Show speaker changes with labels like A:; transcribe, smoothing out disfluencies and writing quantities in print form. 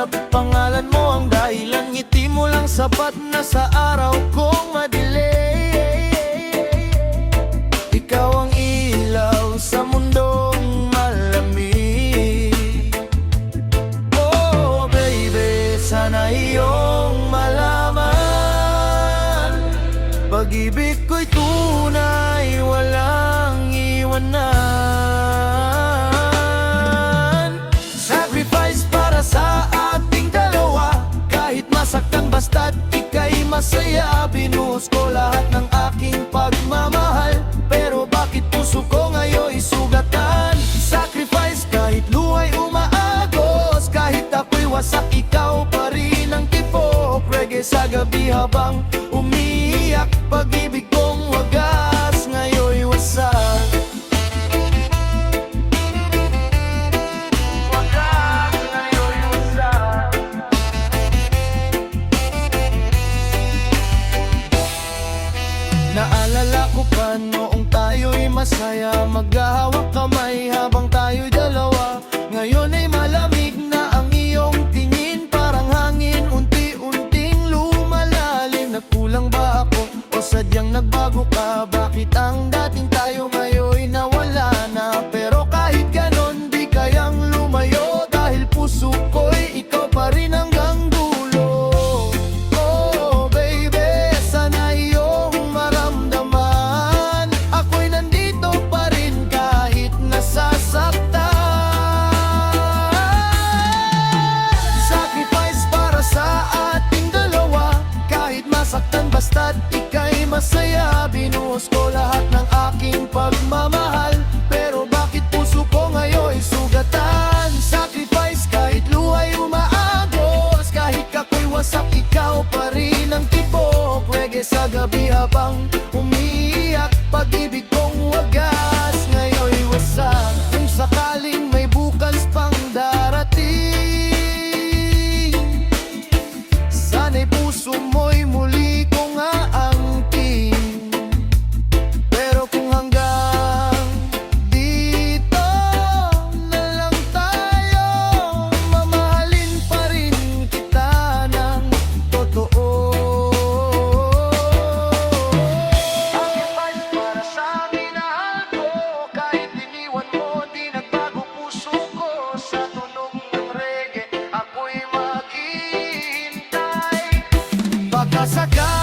A: ulap, pangalan mo ang dahilan. Ngiti mo lang sapat na sa araw kong madilim. Ikaw ang ilaw sa mundong malamig. Oh baby, sana iyong malaman, pag-ibig ko'y tunay, walang iwanan. Sacrifice para sa ating dalawa, kahit masaktan basta't ika'y masaya. Binuhos ko lahat ng aking pagmamahal, pero bakit puso ko ngayon'y sugatan? Sacrifice kahit luha'y umaagos, kahit ako'y wasak, ikaw pa rin ang tipok. Reggae sa gabi habang umiiyak, pag-ibig kong wagas ngayon'y wasak. Naalala ko pa noong tayo'y masaya, maghahawak kamay habang tayo'y dalawa. Ngayon ay malamig na ang iyong tingin, parang hangin unti-unting lumalalim. Nagkulang ba ako o sadyang nagbago ka? Bakit ang dating tayo ngayon'y nawala na? Pero kahit ganon di kayang lumayo, dahil puso ko'y ikaw pa rin hanggang dulo. Oh baby, sana iyong maramdaman, ako'y nandito pa rin kahit nasasaktan. Sacrifice para sa ating dalawa, kahit masaktan basta't ika'y masaya. Binuhos ko lahat ng aking pagmamahal, pero bakit puso ko ngayon'y sugatan? Sacrifice kahit luha'y umaagos, kahit ako'y wasak, ikaw pa rin ang tibok. Reggae sa gabi habang umiiyak, pag-ibig kong wagas ngayon'y wasak. Kung sakaling may bukas pang darating, sana'y puso mo'y muli kong aangkin. Pero kung hanggang dito na lang tayo, mamahalin pa rin kita ng totoo. Sacrifice para sa minahal ko, kahit iniwan mo, di nagbago puso ko. Sa tunog ng reggae, ako'y maghihintay. Baka sakali